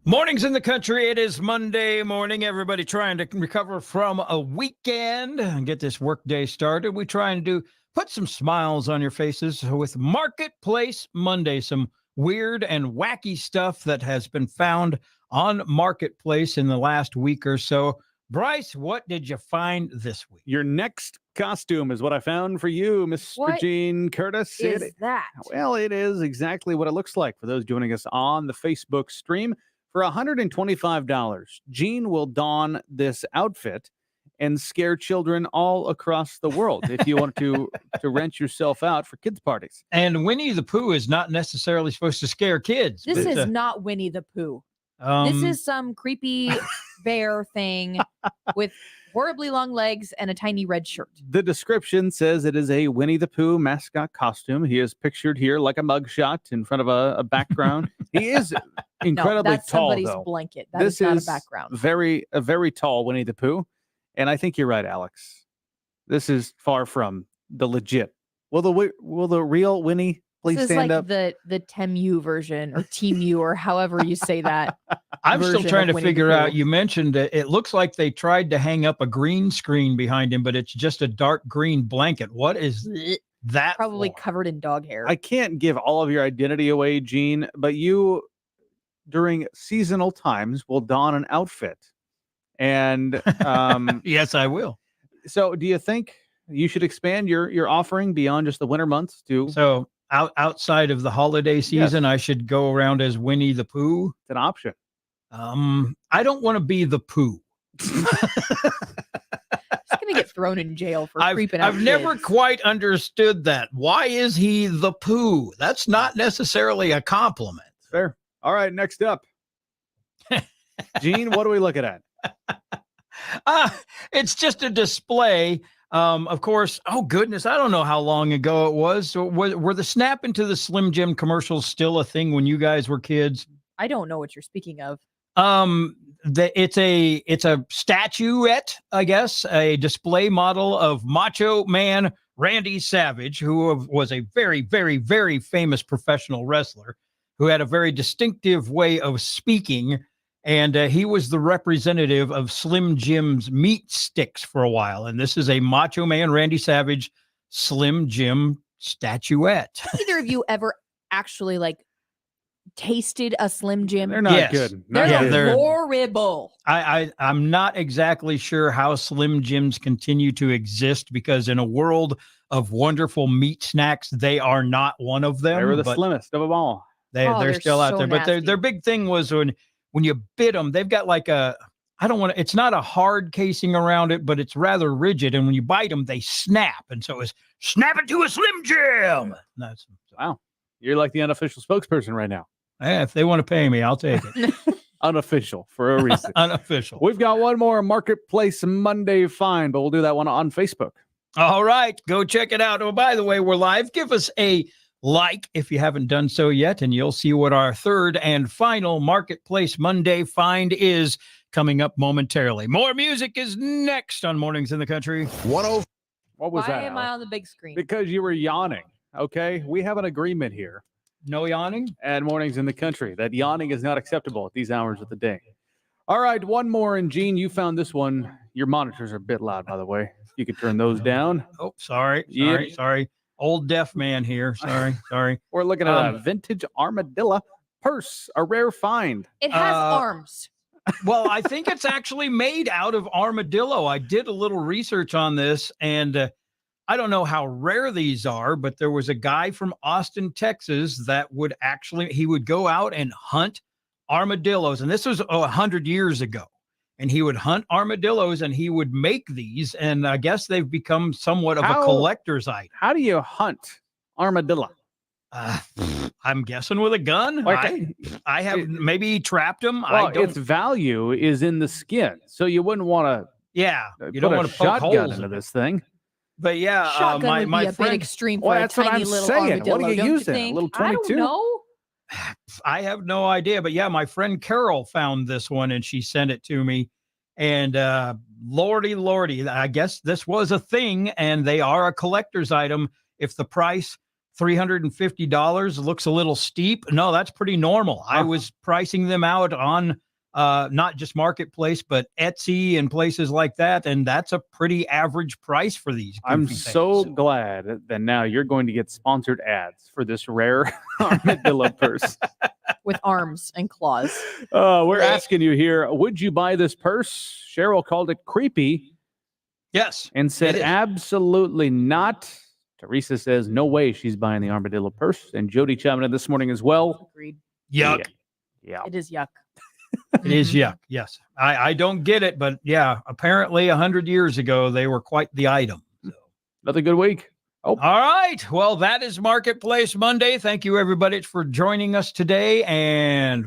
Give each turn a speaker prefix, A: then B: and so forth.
A: Mornings in the country. It is Monday morning. Everybody trying to recover from a weekend and get this workday started. We try and put some smiles on your faces with Marketplace Monday. Some weird and wacky stuff that has been found on Marketplace in the last week or so. Bryce, what did you find this week?
B: Your next costume is what I found for you, Mr. Gene Curtis.
C: What is that?
B: Well, it is exactly what it looks like for those joining us on the Facebook stream. For $125, Gene will don this outfit and scare children all across the world if you want to rent yourself out for kids' parties.
A: And Winnie the Pooh is not necessarily supposed to scare kids.
C: This is not Winnie the Pooh. This is some creepy bear thing with horribly long legs and a tiny red shirt.
B: The description says it is a Winnie the Pooh mascot costume. He is pictured here like a mugshot in front of a background. He is incredibly
C: that's
B: tall,
C: somebody's
B: though.
C: blanket. This is not a background.
B: A very tall Winnie the Pooh. And I think you're right, Alex. This is far from the legit. Will the real Winnie please stand up?
C: This is like the Temu version or Temu or however you say that.
A: I'm still trying to figure out. You mentioned it looks like they tried to hang up a green screen behind him, but it's just a dark green blanket. What is that?
C: Probably
A: for?
C: covered in dog hair.
B: I can't give all of your identity away, Gene, but you, during seasonal times, will don an outfit. And
A: yes, I will.
B: So do you think you should expand your offering beyond just the winter months to
A: outside of the holiday season? Yes. I should go around as Winnie the Pooh?
B: It's an option.
A: I don't want to be the Pooh.
C: He's gonna get thrown in jail for creeping out.
A: I've never quite understood that. Why is he the Pooh? That's not necessarily a compliment.
B: Fair. All right, next up. Gene, what are we looking at?
A: It's just a display. Of course, oh goodness, I don't know how long ago it was. So were the Snap into the Slim Jim commercials still a thing when you guys were kids?
C: I don't know what you're speaking of.
A: It's a statuette, I guess, a display model of Macho Man Randy Savage, who was a very, very, very famous professional wrestler who had a very distinctive way of speaking. And he was the representative of Slim Jim's meat sticks for a while. And this is a Macho Man Randy Savage Slim Jim statuette.
C: Either of you ever actually tasted a Slim Jim?
B: They're not good.
C: They're horrible.
A: I'm not exactly sure how Slim Jims continue to exist, because in a world of wonderful meat snacks, they are not one of them.
B: They were the slimmest of them all.
A: They're still out there.
C: Nasty.
A: But their big thing was when you bit them, they've got it's not a hard casing around it, but it's rather rigid. And when you bite them, they snap. And so it's snap it to a Slim Jim.
B: Wow. You're like the unofficial spokesperson right now.
A: If they want to pay me, I'll take it.
B: Unofficial for a reason.
A: Unofficial.
B: We've got one more Marketplace Monday find, but we'll do that one on Facebook.
A: All right. Go check it out. Oh, by the way, we're live. Give us a like if you haven't done so yet, and you'll see what our third and final Marketplace Monday find is coming up momentarily. More music is next on Mornings in the Country.
B: What was that?
C: Why am I on the big screen?
B: Because you were yawning. Okay. We have an agreement here.
A: No yawning?
B: At Mornings in the Country. That yawning is not acceptable at these hours of the day. All right, one more. And Gene, you found this one. Your monitors are a bit loud, by the way. You can turn those down.
A: Oh, sorry. Old deaf man here. Sorry.
B: We're looking at a vintage Armadillo purse, a rare find.
C: It has arms.
A: Well, I think it's actually made out of armadillo. I did a little research on this, and I don't know how rare these are, but there was a guy from Austin, Texas, that he would go out and hunt armadillos. And this was 100 years ago. And he would hunt armadillos and he would make these. And I guess they've become somewhat of a collector's item.
B: How do you hunt armadillo?
A: I'm guessing with a gun. I have maybe trapped them.
B: Well, its value is in the skin. So you wouldn't want to.
A: Yeah. You
B: don't
A: want to poke
B: holes into this thing.
A: But yeah,
C: shotgun would be a bit extreme for a tiny little armadillo.
B: What do you use then? A little 22?
C: I don't know.
A: I have no idea. But yeah, my friend Carol found this one and she sent it to me. And lordy, I guess this was a thing, and they are a collector's item if the price $350 looks a little steep. No, that's pretty normal. I was pricing them out on not just Marketplace, but Etsy and places like that. And that's a pretty average price for these.
B: I'm
A: goofy
B: so
A: things.
B: glad that now you're going to get sponsored ads for this rare armadillo purse.
C: With arms and claws.
B: We're asking you here, would you buy this purse? Cheryl called it creepy.
A: Yes.
B: And said
A: it is.
B: absolutely not. Teresa says no way she's buying the armadillo purse. And Jody chiming in this morning as well.
C: Agreed.
A: Yuck.
B: Yeah.
C: It is yuck.
A: It is yuck. Yes. I don't get it, but yeah, apparently 100 years ago, they were quite the item. So.
B: Another good week.
A: All right. Well, that is Marketplace Monday. Thank you, everybody, for joining us today. And